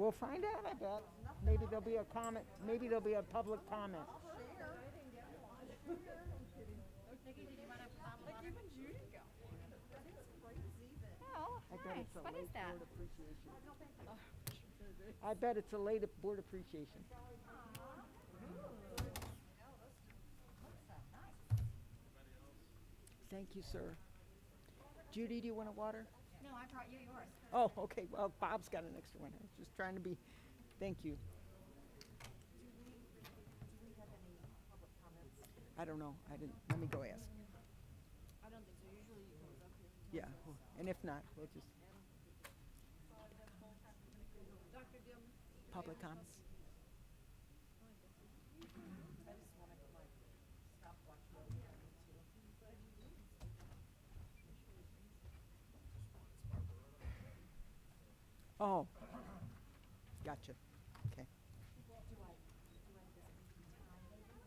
We'll find out, I bet. Maybe there'll be a comment, maybe there'll be a public comment. I bet it's a What late is that? board appreciation. I bet it's a late board appreciation. Thank you, sir. Judy, do you want a water? No, I brought you yours. Oh, okay, well, Bob's got an extra one. I was just trying to be, thank you. I don't know, I didn't, let me go ask. I don't think so. Usually you goes up here. Yeah, and if not, we'll just. Dr. Gilman. Public comments. Oh, gotcha. Okay.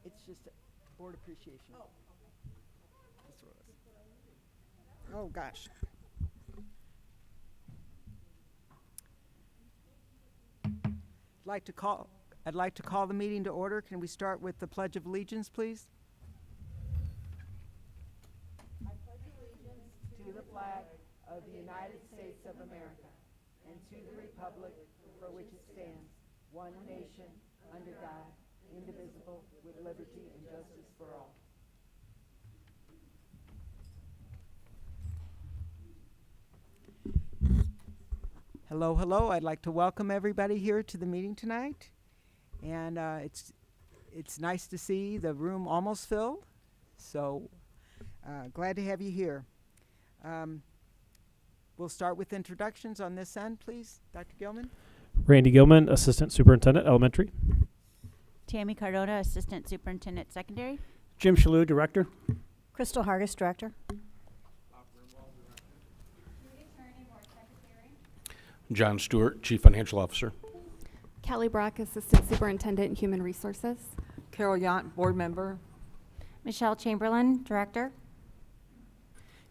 It's just a board appreciation. That's what it was. Oh, gosh. I'd like to call the meeting to order. Can we start with the Pledge of Allegiance, please? I pledge allegiance to the flag of the United States of America and to the republic for which it stands, one nation, under God, indivisible, with liberty and justice for all. Hello, hello. I'd like to welcome everybody here to the meeting tonight. And it's nice to see the room almost filled. So glad to have you here. We'll start with introductions on this end, please. Dr. Gilman. Randy Gilman, Assistant Superintendent, Elementary. Tammy Cardona, Assistant Superintendent, Secondary. Jim Shalhoub, Director. Crystal Hargis, Director. John Stewart, Chief Financial Officer. Kelly Brock, Assistant Superintendent in Human Resources. Carol Yount, Board Member. Michelle Chamberlain, Director.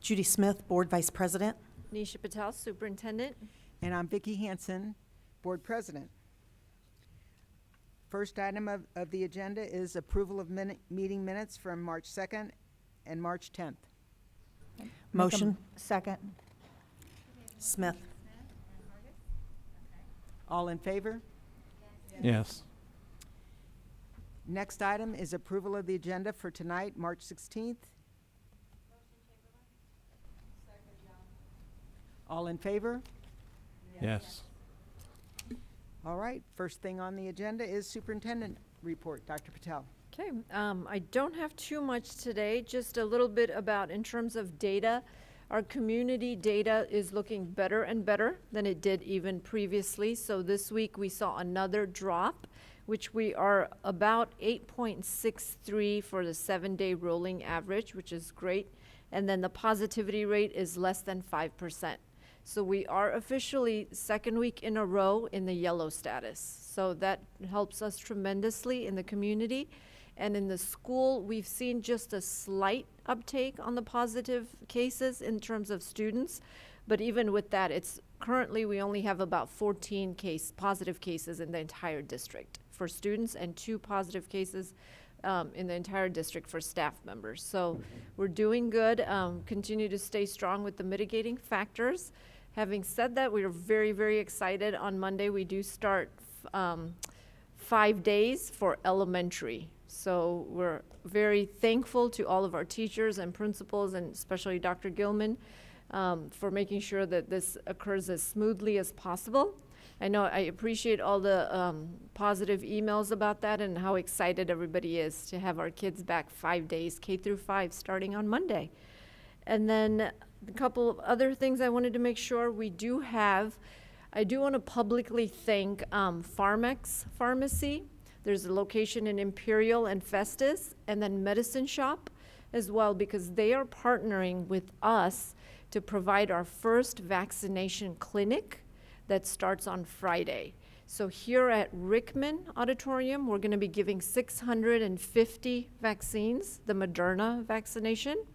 Judy Smith, Board Vice President. Nisha Patel, Superintendent. And I'm Vicki Hansen, Board President. First item of the agenda is approval of meeting minutes from March 2nd and March 10th. Motion. Second. Smith. All in favor? Yes. Next item is approval of the agenda for tonight, March 16th. All in favor? Yes. All right, first thing on the agenda is superintendent report. Dr. Patel. Okay, I don't have too much today, just a little bit about in terms of data. Our community data is looking better and better than it did even previously. So this week we saw another drop, which we are about 8.63 for the 7-day rolling average, which is great. And then the positivity rate is less than 5%. So we are officially second week in a row in the yellow status. So that helps us tremendously in the community. And in the school, we've seen just a slight uptake on the positive cases in terms of students. But even with that, it's currently we only have about 14 positive cases in the entire district for students and 2 positive cases in the entire district for staff members. So we're doing good, continue to stay strong with the mitigating factors. Having said that, we are very, very excited. On Monday, we do start 5 days for elementary. So we're very thankful to all of our teachers and principals, and especially Dr. Gilman, for making sure that this occurs as smoothly as possible. I know I appreciate all the positive emails about that and how excited everybody is to have our kids back 5 days, K through 5, starting on Monday. And then a couple of other things I wanted to make sure we do have. I do want to publicly thank Pharmex Pharmacy. There's a location in Imperial and Festus, and then Medicine Shop as well, because they are partnering with us to provide our first vaccination clinic that starts on Friday. So here at Rickman Auditorium, we're going to be giving 650 vaccines, the Moderna vaccination,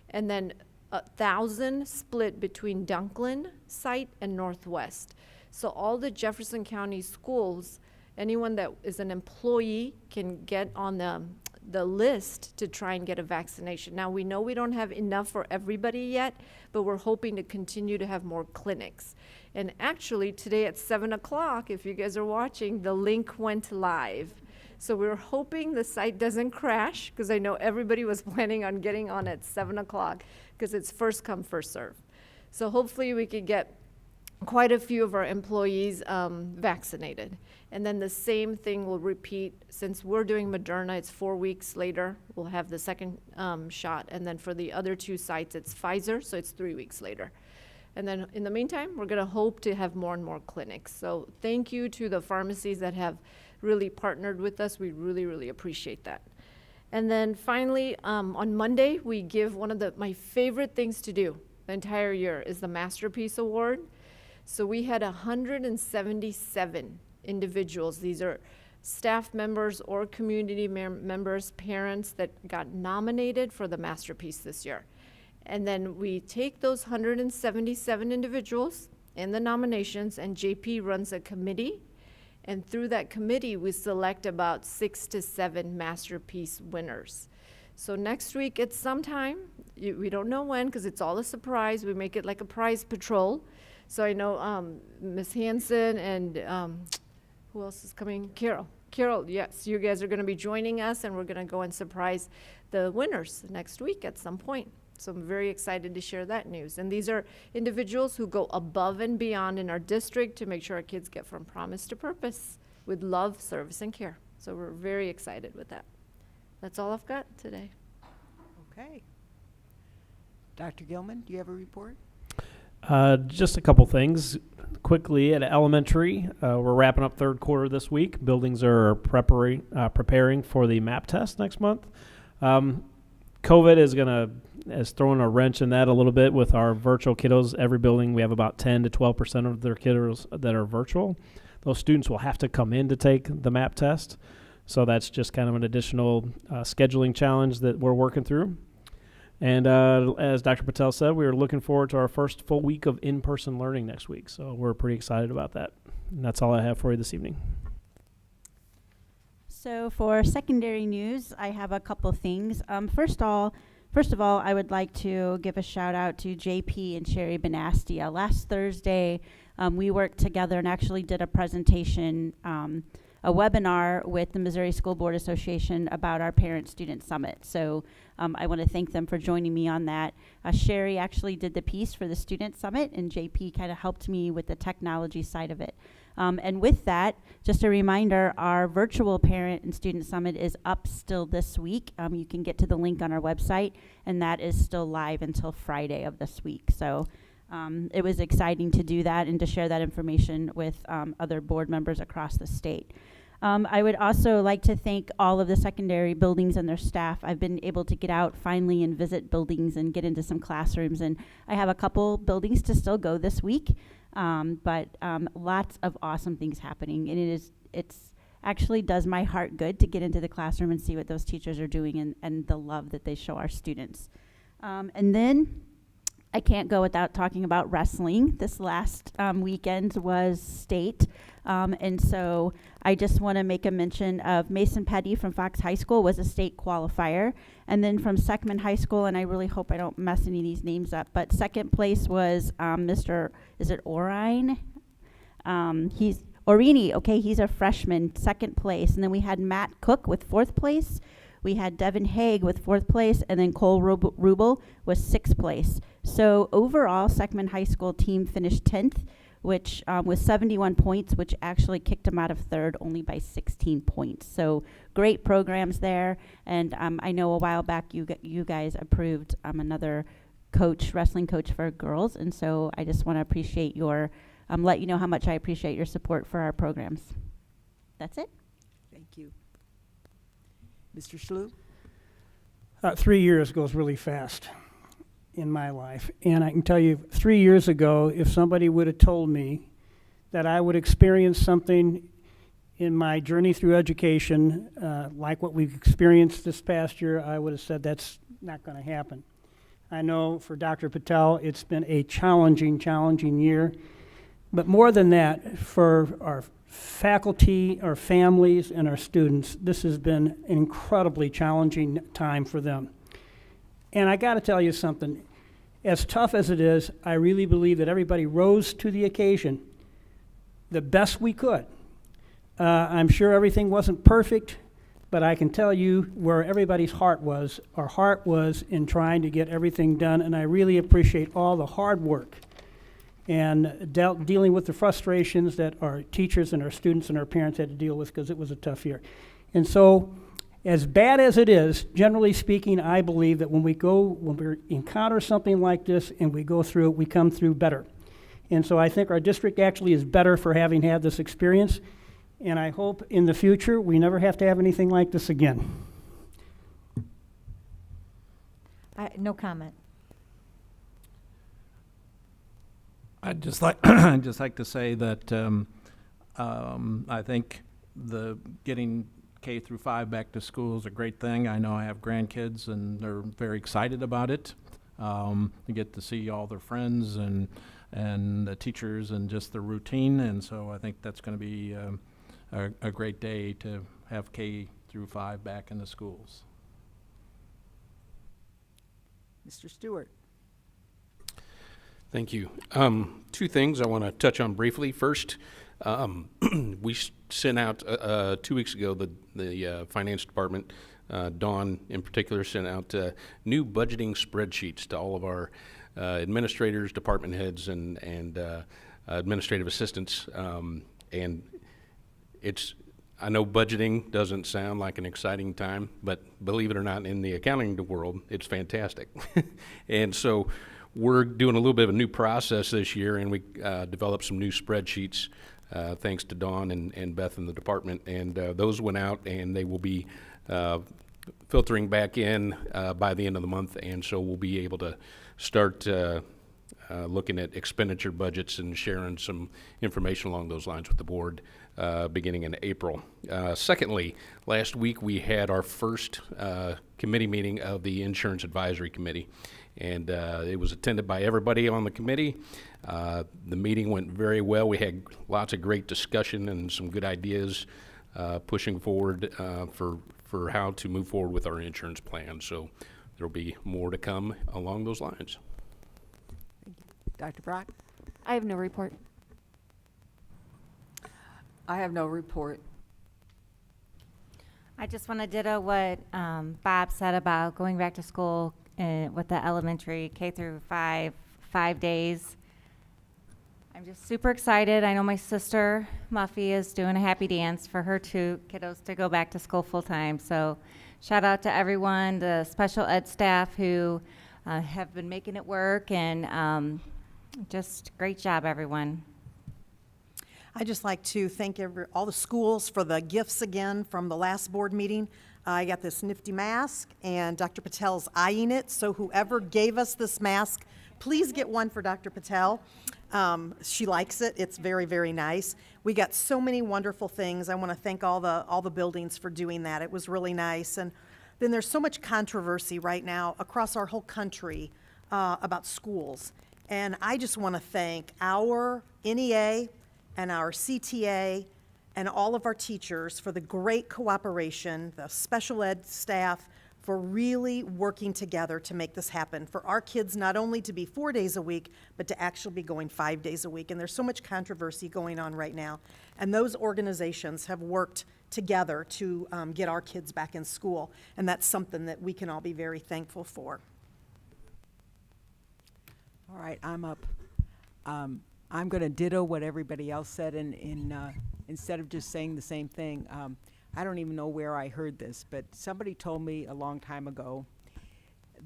and then 1,000 split between Dunklin site and Northwest. So all the Jefferson County schools, anyone that is an employee can get on the list to try and get a vaccination. Now, we know we don't have enough for everybody yet, but we're hoping to continue to have more clinics. And actually, today at 7 o'clock, if you guys are watching, the link went live. So we're hoping the site doesn't crash, because I know everybody was planning on getting on at 7 o'clock, because it's first come, first serve. So hopefully we could get quite a few of our employees vaccinated. And then the same thing will repeat. Since we're doing Moderna, it's 4 weeks later. We'll have the second shot. And then for the other 2 sites, it's Pfizer, so it's 3 weeks later. And then in the meantime, we're gonna hope to have more and more clinics. So thank you to the pharmacies that have really partnered with us. We really, really appreciate that. And then finally, on Monday, we give one of my favorite things to do the entire year is the Masterpiece Award. So we had 177 individuals. These are staff members or community members, parents that got nominated for the Masterpiece this year. And then we take those 177 individuals in the nominations, and JP runs a committee. And through that committee, we select about 6 to 7 Masterpiece winners. So next week it's sometime, we don't know when, because it's all a surprise. We make it like a prize patrol. So I know Ms. Hansen and who else is coming? Carol. Carol, yes, you guys are going to be joining us, and we're going to go and surprise the winners next week at some point. So I'm very excited to share that news. And these are individuals who go above and beyond in our district to make sure our kids get from promise to purpose with love, service, and care. So we're very excited with that. That's all I've got today. Okay. Dr. Gilman, do you have a report? Just a couple things. Quickly, at elementary, we're wrapping up third quarter this week. Buildings are preparing for the MAP test next month. COVID is throwing a wrench in that a little bit with our virtual kiddos. Every building, we have about 10 to 12% of their kiddos that are virtual. Those students will have to come in to take the MAP test. So that's just kind of an additional scheduling challenge that we're working through. And as Dr. Patel said, we are looking forward to our first full week of in-person learning next week. So we're pretty excited about that. And that's all I have for you this evening. So for secondary news, I have a couple things. First of all, I would like to give a shout out to JP and Sherry Benastia. Last Thursday, we worked together and actually did a presentation, a webinar with the Missouri School Board Association about our Parent-Student Summit. So I want to thank them for joining me on that. Sherry actually did the piece for the Student Summit, and JP kind of helped me with the technology side of it. And with that, just a reminder, our virtual Parent and Student Summit is up still this week. You can get to the link on our website, and that is still live until Friday of this week. So it was exciting to do that and to share that information with other board members across the state. I would also like to thank all of the secondary buildings and their staff. I've been able to get out finally and visit buildings and get into some classrooms, and I have a couple buildings to still go this week. But lots of awesome things happening, and it's actually does my heart good to get into the classroom and see what those teachers are doing and the love that they show our students. And then I can't go without talking about wrestling. This last weekend was state, and so I just want to make a mention of Mason Petty from Fox High School was a state qualifier, and then from Seckman High School, and I really hope I don't mess any of these names up, but second place was Mr. Is it Orine? He's Orini, okay, he's a freshman, second place, and then we had Matt Cook with fourth place. We had Devin Haig with fourth place, and then Cole Rubel was sixth place. So overall, Seckman High School team finished 10th, which was 71 points, which actually kicked them out of third only by 16 points. So great programs there. And I know a while back you guys approved another wrestling coach for girls. And so I just want to appreciate let you know how much I appreciate your support for our programs. That's it. Thank you. Mr. Schlue? 3 years goes really fast in my life. And I can tell you, 3 years ago, if somebody would have told me that I would experience something in my journey through education like what we've experienced this past year, I would have said that's not going to happen. I know for Dr. Patel, it's been a challenging year. But more than that, for our faculty, our families, and our students, this has been an incredibly challenging time for them. And I got to tell you something. As tough as it is, I really believe that everybody rose to the occasion the best we could. I'm sure everything wasn't perfect, but I can tell you where everybody's heart was. Our heart was in trying to get everything done, and I really appreciate all the hard work and dealing with the frustrations that our teachers and our students and our parents had to deal with, because it was a tough year. And so, as bad as it is, generally speaking, I believe that when we encounter something like this and we go through it, we come through better. And so I think our district actually is better for having had this experience, and I hope in the future we never have to have anything like this again. No comment. I'd just like to say that I think the getting K through 5 back to school is a great thing. I know I have grandkids and they're very excited about it. They get to see all their friends and the teachers and just the routine, and so I think that's going to be a great day to have K through 5 back in the schools. Mr. Stewart. Thank you. Two things I want to touch on briefly. First, we sent out 2 weeks ago, the finance department, Dawn in particular, sent out new budgeting spreadsheets to all of our administrators, department heads, and administrative assistants. And I know budgeting doesn't sound like an exciting time, but believe it or not, in the accounting world, it's fantastic. And so we're doing a little bit of a new process this year, and we developed some new spreadsheets thanks to Dawn and Beth in the department. And those went out, and they will be filtering back in by the end of the month. And so we'll be able to start looking at expenditure budgets and sharing some information along those lines with the board beginning in April. Secondly, last week we had our first committee meeting of the Insurance Advisory Committee, and it was attended by everybody on the committee. The meeting went very well. We had lots of great discussion and some good ideas pushing forward for how to move forward with our insurance plan. So there'll be more to come along those lines. Dr. Brock? I have no report. I have no report. I just want to ditto what Bob said about going back to school with the elementary K through 5 days. I'm just super excited. I know my sister Muffy is doing a happy dance for her 2 kiddos to go back to school full time. So shout out to everyone, the special ed staff who have been making it work, and just great job, everyone. I'd just like to thank all the schools for the gifts again from the last board meeting. I got this nifty mask, and Dr. Patel's eyeing it, so whoever gave us this mask, please get one for Dr. Patel. She likes it. It's very, very nice. We got so many wonderful things. I want to thank all the buildings for doing that. It was really nice. And then there's so much controversy right now across our whole country about schools. And I just want to thank our NEA and our CTA and all of our teachers for the great cooperation, the special ed staff for really working together to make this happen, for our kids not only to be 4 days a week, but to actually be going 5 days a week. And there's so much controversy going on right now. And those organizations have worked together to get our kids back in school. And that's something that we can all be very thankful for. All right, I'm up. I'm going to ditto what everybody else said, and instead of just saying the same thing, I don't even know where I heard this, but somebody told me a long time ago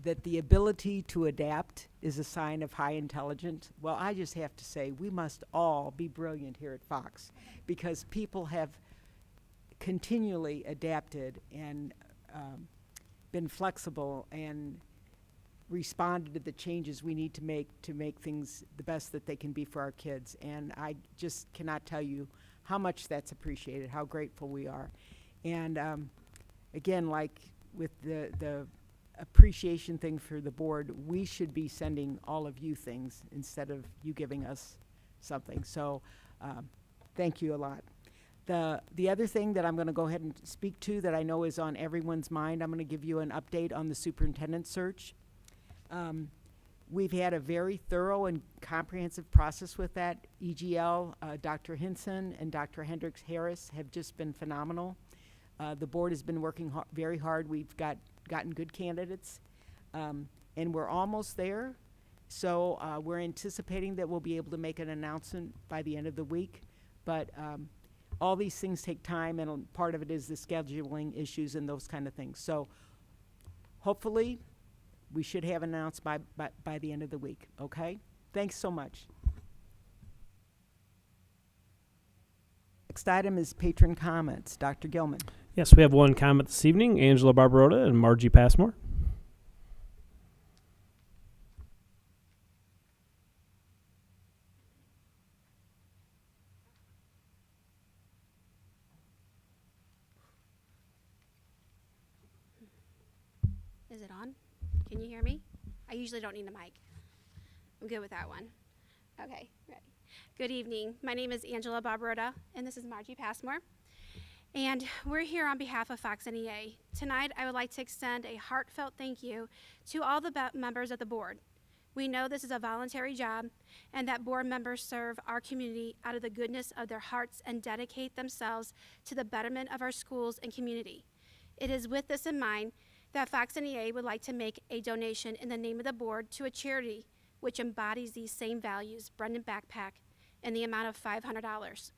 that the ability to adapt is a sign of high intelligence. Well, I just have to say we must all be brilliant here at Fox, because people have continually adapted and been flexible and responded to the changes we need to make things the best that they can be for our kids. And I just cannot tell you how much that's appreciated, how grateful we are. And again, like with the appreciation thing for the board, we should be sending all of you things instead of you giving us something. So thank you a lot. The other thing that I'm going to go ahead and speak to that I know is on everyone's mind, I'm going to give you an update on the superintendent search. We've had a very thorough and comprehensive process with that. EGL, Dr. Hinson and Dr. Hendricks Harris have just been phenomenal. The board has been working very hard. We've gotten good candidates, and we're almost there. So we're anticipating that we'll be able to make an announcement by the end of the week. But all these things take time, and part of it is the scheduling issues and those kind of things. So hopefully we should have announced by the end of the week, okay? Thanks so much. Next item is patron comments. Dr. Gilman. Yes, we have one comment this evening, Angela Barbarotta and Margie Passmore. Is it on? Can you hear me? I usually don't need a mic. I'm good with that one. Okay, ready. Good evening. My name is Angela Barbarotta, and this is Margie Passmore. And we're here on behalf of Fox NEA. Tonight, I would like to extend a heartfelt thank you to all the members of the board. We know this is a voluntary job, and that board members serve our community out of the goodness of their hearts and dedicate themselves to the betterment of our schools and community. It is with this in mind that Fox NEA would like to make a donation in the name of the board to a charity which embodies these same values, Brendan Backpack, in the amount of $500.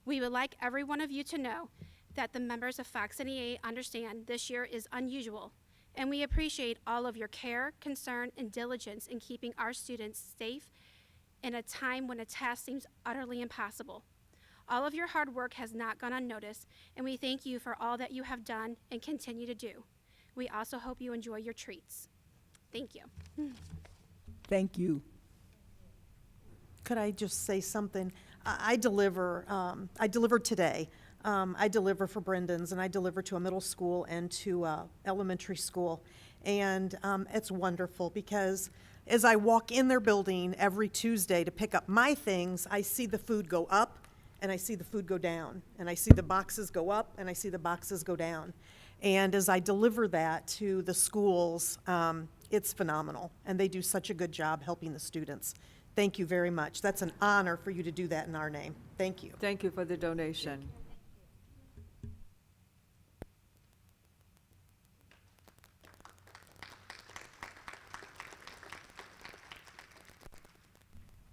We would like every one of you to know that the members of Fox NEA understand this year is unusual, and we appreciate all of your care, concern, and diligence in keeping our students safe in a time when a task seems utterly impossible. All of your hard work has not gone unnoticed, and we thank you for all that you have done and continue to do. We also hope you enjoy your treats. Thank you. Thank you. Could I just say something? I deliver today. I deliver for Brendan's, and I deliver to a middle school and to elementary school. And it's wonderful because as I walk in their building every Tuesday to pick up my things, I see the food go up and I see the food go down. And I see the boxes go up and I see the boxes go down. And as I deliver that to the schools, it's phenomenal. And they do such a good job helping the students. Thank you very much. That's an honor for you to do that in our name. Thank you. Thank you for the donation.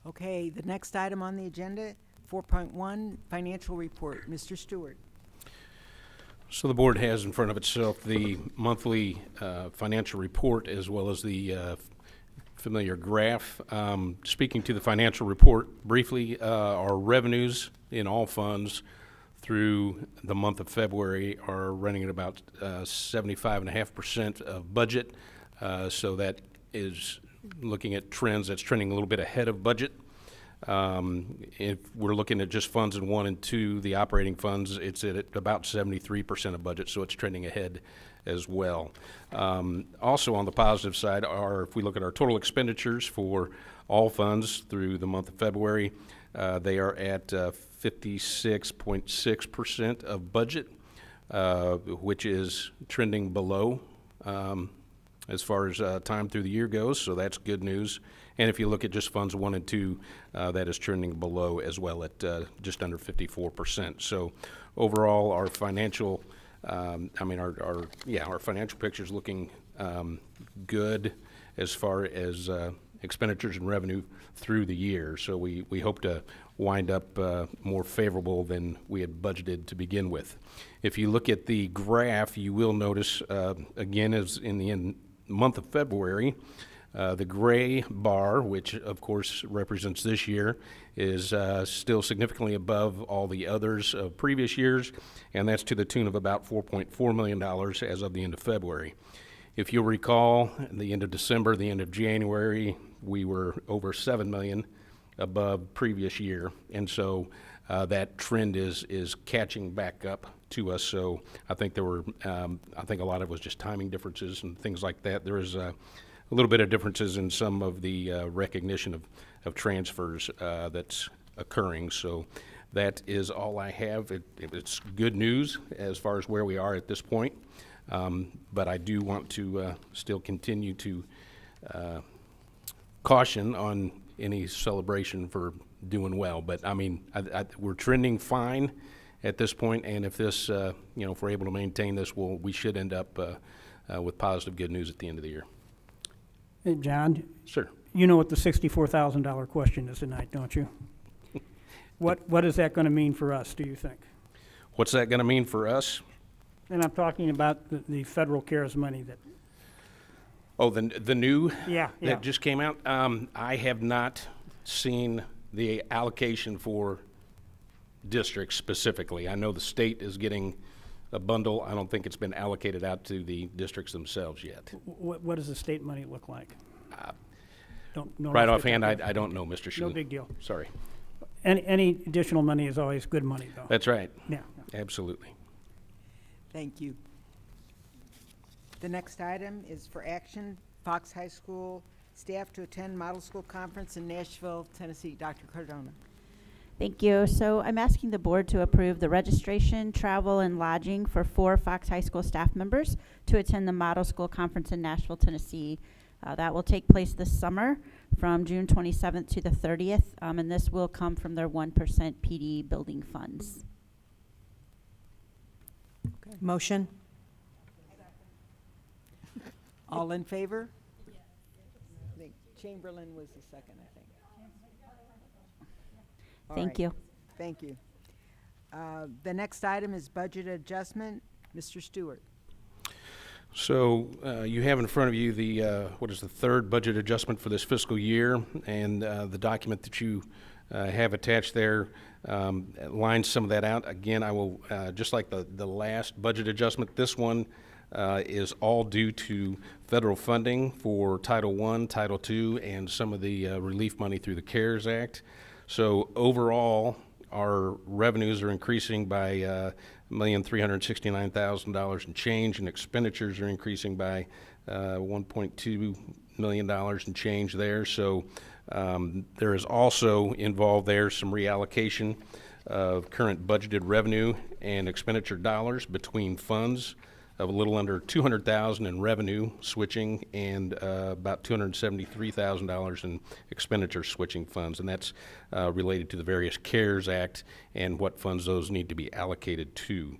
Okay, the next item on the agenda, 4.1, financial report. Mr. Stewart. So the board has in front of itself the monthly financial report as well as the familiar graph. Speaking to the financial report briefly, our revenues in all funds through the month of February are running at about 75.5% of budget. So that is looking at trends, that's trending a little bit ahead of budget. If we're looking at just funds in 1 and 2, the operating funds, it's at about 73% of budget, so it's trending ahead as well. Also on the positive side are, if we look at our total expenditures for all funds through the month of February, they are at 56.6% of budget, which is trending below as far as time through the year goes, so that's good news. And if you look at just funds 1 and 2, that is trending below as well at just under 54%. So overall, our financial, our financial picture is looking good as far as expenditures and revenue through the year. So we hope to wind up more favorable than we had budgeted to begin with. If you look at the graph, you will notice, again, as in the month of February, the gray bar, which of course represents this year, is still significantly above all the others of previous years, and that's to the tune of about $4.4 million as of the end of February. If you'll recall, at the end of December, the end of January, we were over $7 million above previous year, and so that trend is catching back up to us. So I think there were, I think a lot of it was just timing differences and things like that. There is a little bit of differences in some of the recognition of transfers that's occurring. So that is all I have. It's good news as far as where we are at this point, but I do want to still continue to caution on any celebration for doing well. But I mean, we're trending fine at this point, and if this, if we're able to maintain this, we should end up with positive good news at the end of the year. Hey, John, Sure. you know what the $64,000 question is tonight, don't you? What is that going to mean for us, do you think? What's that going to mean for us? And I'm talking about the federal CARES money that, Oh, the new yeah. that just came out? I have not seen the allocation for districts specifically. I know the state is getting a bundle. I don't think it's been allocated out to the districts themselves yet. What does the state money look like? Don't know. Right offhand, I don't know, Mr. Schuler. No big deal. Sorry. Any additional money is always good money, though. That's right. Yeah. Absolutely. Thank you. The next item is for action, Fox High School staff to attend Model School Conference in Nashville, Tennessee. Dr. Cardona. Thank you. So I'm asking the board to approve the registration, travel, and lodging for 4 Fox High School staff members to attend the Model School Conference in Nashville, Tennessee. That will take place this summer from June 27th to the 30th, and this will come from their 1% PD building funds. Motion? All in favor? I think Chamberlain was the second, I think. All Thank right. you. Thank you. The next item is budget adjustment. Mr. Stewart. So you have in front of you the what is the third budget adjustment for this fiscal year, and the document that you have attached there lines some of that out. Again, I will just like the last budget adjustment. This one is all due to federal funding for Title I, Title II, and some of the relief money through the CARES Act. So overall, our revenues are increasing by $1,369,000 and change, and expenditures are increasing by $1.2 million and change there. So there is also involved there some reallocation of current budgeted revenue and expenditure dollars between funds of a little under $200,000 in revenue switching and about $273,000 in expenditure switching funds, and that's related to the various CARES Act and what funds those need to be allocated to.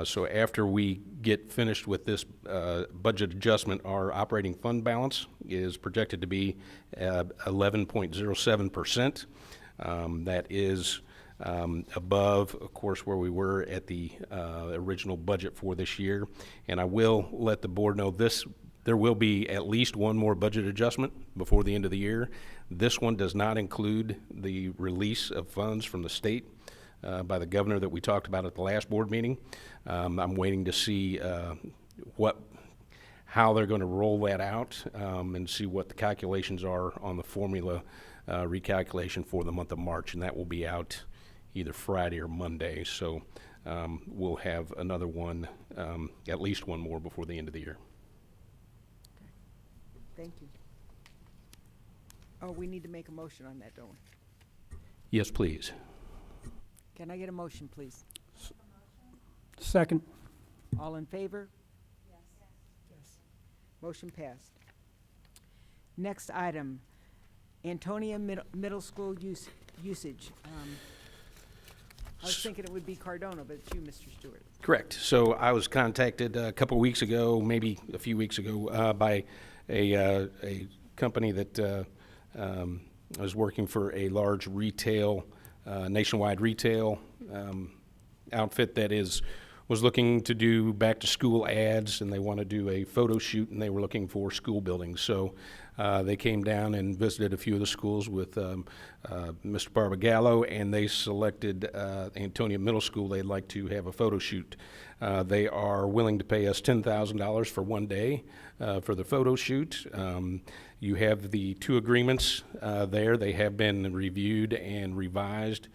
So after we get finished with this budget adjustment, our operating fund balance is projected to be 11.07%. That is above, of course, where we were at the original budget for this year. And I will let the board know there will be at least one more budget adjustment before the end of the year. This one does not include the release of funds from the state by the governor that we talked about at the last board meeting. I'm waiting to see how they're going to roll that out and see what the calculations are on the formula recalculation for the month of March, and that will be out either Friday or Monday. So we'll have another one, at least one more before the end of the year. Thank you. Oh, we need to make a motion on that, don't we? Yes, please. Can I get a motion, please? Second. All in favor? Yes. Motion passed. Next item, Antonia Middle School usage. I was thinking it would be Cardona, but it's you, Mr. Stewart. Correct. So I was contacted a couple weeks ago, maybe a few weeks ago, by a company that was working for a large retail, nationwide retail outfit that was looking to do back-to-school ads, and they want to do a photo shoot, and they were looking for school buildings. So they came down and visited a few of the schools with Mr. Barbagallo, and they selected Antonia Middle School. They'd like to have a photo shoot. They are willing to pay us $10,000 for one day for the photo shoot. You have the two agreements there. They have been reviewed and revised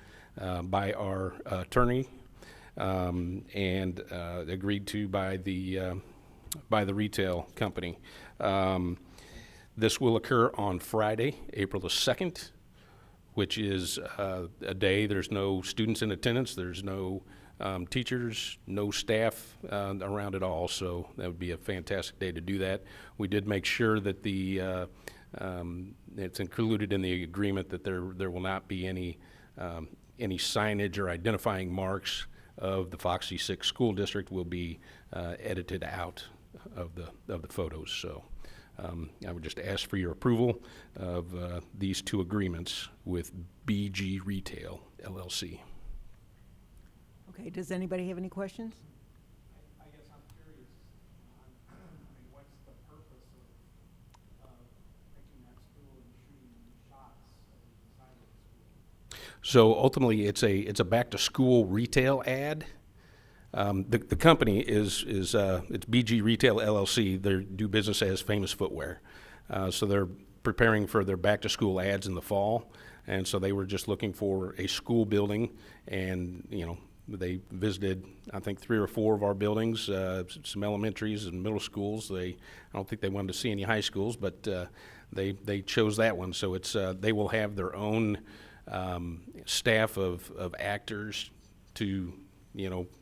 by our attorney and agreed to by the retail company. This will occur on Friday, April the 2nd, which is a day there's no students in attendance, there's no teachers, no staff around at all, so that would be a fantastic day to do that. We did make sure that it's included in the agreement that there will not be any signage or identifying marks of the Fox C-6 School District will be edited out of the photos. So I would just ask for your approval of these two agreements with BG Retail LLC. Okay, does anybody have any questions? I guess I'm curious, what's the purpose of picking that school and shooting shots inside of the school? So ultimately, it's a back-to-school retail ad. The company is it's BG Retail LLC. They do business as Famous Footwear. So they're preparing for their back-to-school ads in the fall, and so they were just looking for a school building, and they visited, I think, 3 or 4 of our buildings, some elementaries and middle schools. I don't think they wanted to see any high schools, but they chose that one. So it's they will have their own staff of actors to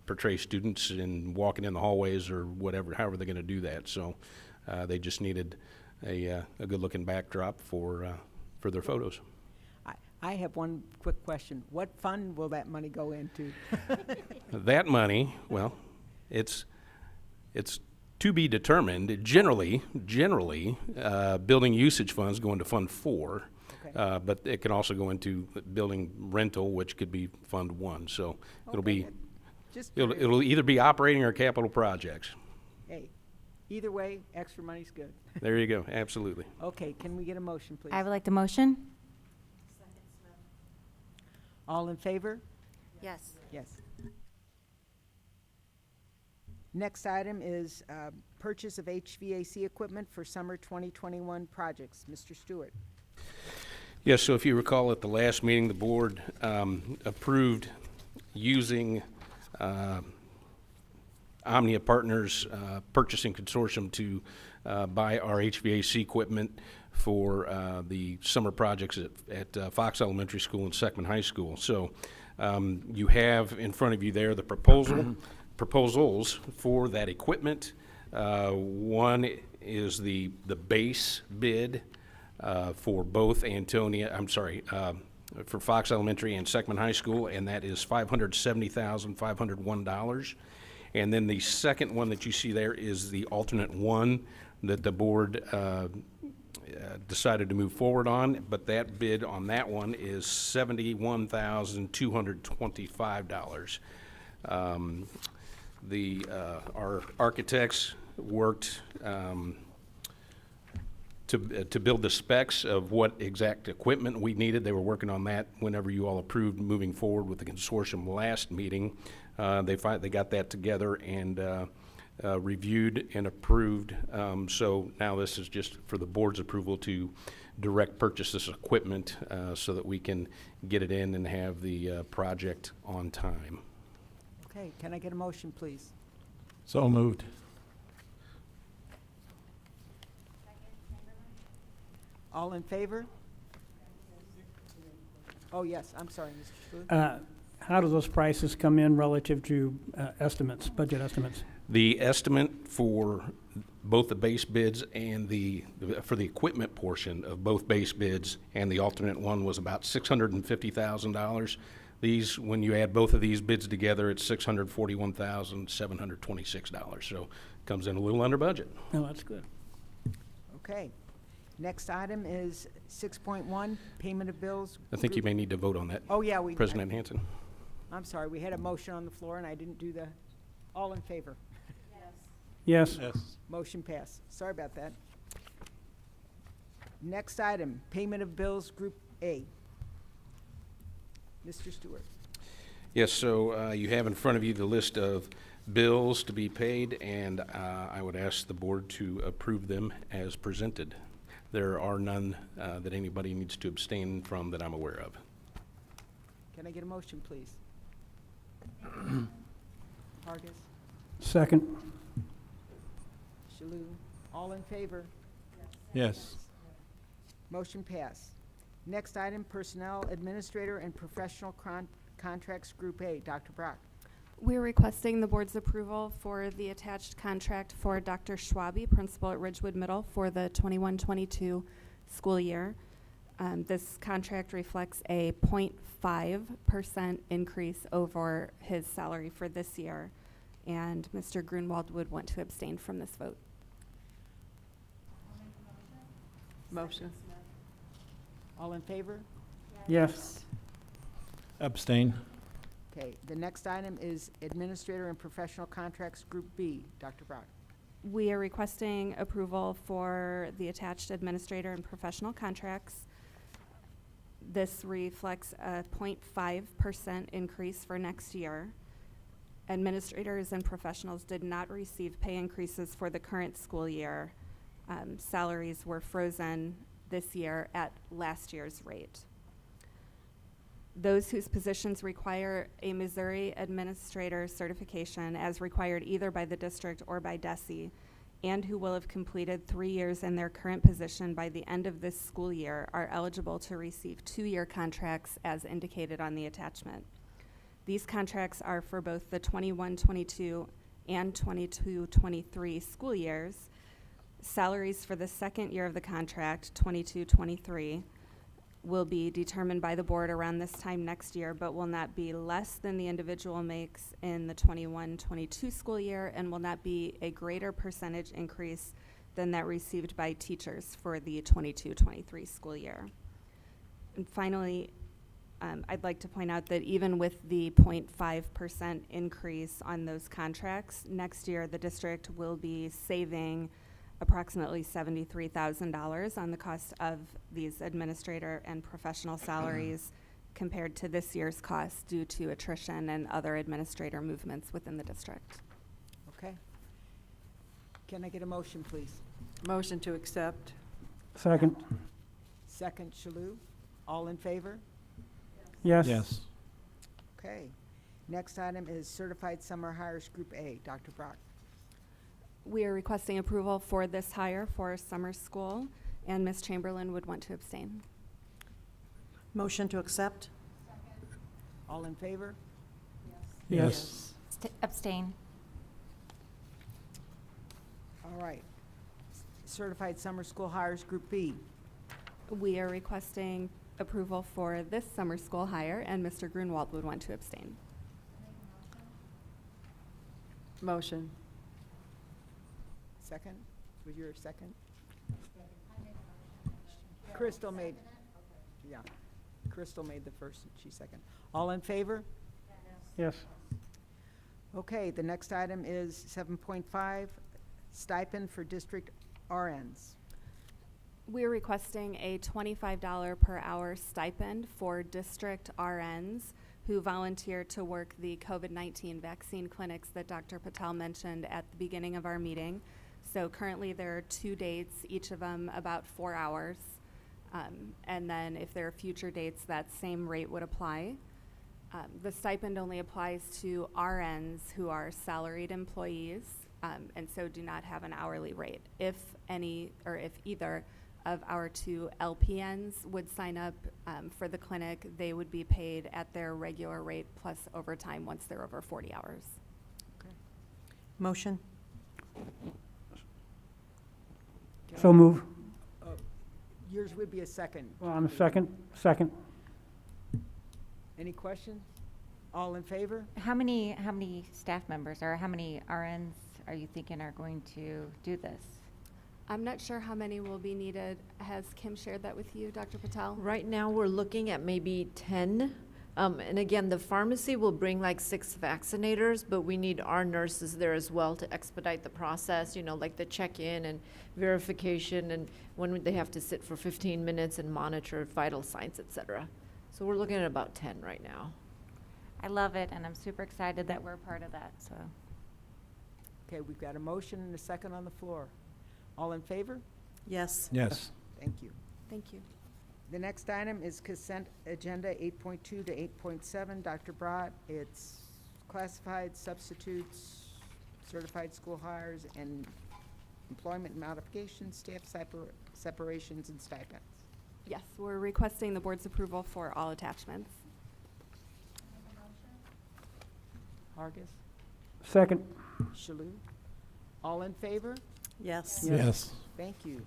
portray students and walking in the hallways or whatever, however they're going to do that. So they just needed a good-looking backdrop for their photos. I have one quick question. What fund will that money go into? That money, well, it's to be determined. Generally, building usage funds go into Fund 4, Okay. but it can also go into building rental, which could be Fund 1. So it'll Okay, be just it'll either be operating or capital projects. Hey, either way, extra money's good. There you go. Absolutely. Okay, can we get a motion, please? I would like the motion. All in favor? Yes. Yes. Next item is purchase of HVAC equipment for summer 2021 projects. Mr. Stewart. Yes, so if you recall at the last meeting, the board approved using Omnia Partners Purchasing Consortium to buy our HVAC equipment for the summer projects at Fox Elementary School and Seckman High School. So you have in front of you there the proposals for that equipment. One is the base bid for both for Fox Elementary and Seckman High School, and that is $570,501. And then the second one that you see there is the alternate one that the board decided to move forward on, but that bid on that one is $71,225. Our architects worked to build the specs of what exact equipment we needed. They were working on that whenever you all approved moving forward with the consortium last meeting. They got that together and reviewed and approved. So now this is just for the board's approval to direct purchase this equipment so that we can get it in and have the project on time. Okay, can I get a motion, please? So moved. All in favor? Oh, yes, I'm sorry, Mr. Stewart. How do those prices come in relative to estimates, budget estimates? The estimate for both the base bids and for the equipment portion of both base bids and the alternate one was about $650,000. These, when you add both of these bids together, it's $641,726. So it comes in a little under budget. Oh, that's good. Okay. Next item is 6.1, payment of bills. I think you may need to vote on that, Oh, yeah, President Hanson. I'm sorry, we had a motion on the floor and I didn't do the, all in favor? Yes. Motion passed. Sorry about that. Next item, payment of bills, Group A. Mr. Stewart. Yes, so you have in front of you the list of bills to be paid, and I would ask the board to approve them as presented. There are none that anybody needs to abstain from that I'm aware of. Can I get a motion, please? Hargis, Second. Shalhoub, all in favor? Yes. Motion passed. Next item, Personnel Administrator and Professional Contracts Group A. Dr. Brock. We're requesting the board's approval for the attached contract for Dr. Schwabe, principal at Ridgewood Middle, for the 21-22 school year. This contract reflects a 0.5% increase over his salary for this year, and Mr. Grunwald would want to abstain from this vote. Motion. All in favor? Yes. Abstain. Okay, the next item is Administrator and Professional Contracts Group B. Dr. Brock. We are requesting approval for the attached administrator and professional contracts. This reflects a 0.5% increase for next year. Administrators and professionals did not receive pay increases for the current school year. Salaries were frozen this year at last year's rate. Those whose positions require a Missouri administrator certification as required either by the district or by DESE, and who will have completed 3 years in their current position by the end of this school year are eligible to receive 2-year contracts as indicated on the attachment. These contracts are for both the 21-22 and 22-23 school years. Salaries for the second year of the contract, 22-23, will be determined by the board around this time next year, but will not be less than the individual makes in the 21-22 school year, and will not be a greater percentage increase than that received by teachers for the 22-23 school year. And finally, I'd like to point out that even with the 0.5% increase on those contracts, next year the district will be saving approximately $73,000 on the cost of these administrator and professional salaries compared to this year's costs due to attrition and other administrator movements within the district. Okay. Can I get a motion, please? Motion to accept. Second. Second, Shalou. All in favor? Yes. Yes. Okay. Next item is Certified Summer Hires Group A. Dr. Brock. We are requesting approval for this hire for summer school, and Ms. Chamberlain would want to abstain. Motion to accept. All in favor? Yes. Abstain. All right. Certified Summer School Hires Group B. We are requesting approval for this summer school hire, and Mr. Grunwald would want to abstain. Motion. Second? Was your second? Crystal made, yeah. Crystal made the first, and she second. All in favor? Yes. Okay, the next item is 7.5, stipend for district RNs. We're requesting a $25 per hour stipend for district RNs who volunteer to work the COVID-19 vaccine clinics that Dr. Patel mentioned at the beginning of our meeting. So currently there are 2 dates, each of them about 4 hours. And then if there are future dates, that same rate would apply. The stipend only applies to RNs who are salaried employees and so do not have an hourly rate. If any, or if either of our 2 LPNs would sign up for the clinic, they would be paid at their regular rate plus overtime once they're over 40 hours. Motion. So move. Yours would be a second. Well, I'm a second. Second. Any questions? All in favor? How many staff members or how many RNs are you thinking are going to do this? I'm not sure how many will be needed. Has Kim shared that with you, Dr. Patel? Right now, we're looking at maybe 10. And again, the pharmacy will bring like 6 vaccinators, but we need our nurses there as well to expedite the process, you know, like the check-in and verification and when they have to sit for 15 minutes and monitor vital signs, et cetera. So we're looking at about 10 right now. I love it, and I'm super excited that we're part of that, so. Okay, we've got a motion and a second on the floor. All in favor? Yes. Yes. Thank you. Thank you. The next item is consent agenda 8.2 to 8.7. Dr. Brott, it's classified substitutes, certified school hires, and employment modifications, staff separations, and stipends. Yes, we're requesting the board's approval for all attachments. Hargis, Second. Shalhoub. All in favor? Yes. Yes. Thank you.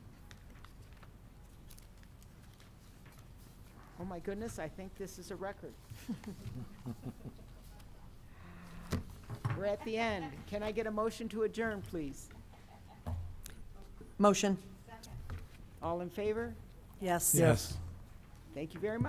Oh my goodness, I think this is a record. We're at the end. Can I get a motion to adjourn, please? Motion. All in favor? Yes. Yes. Thank you very much.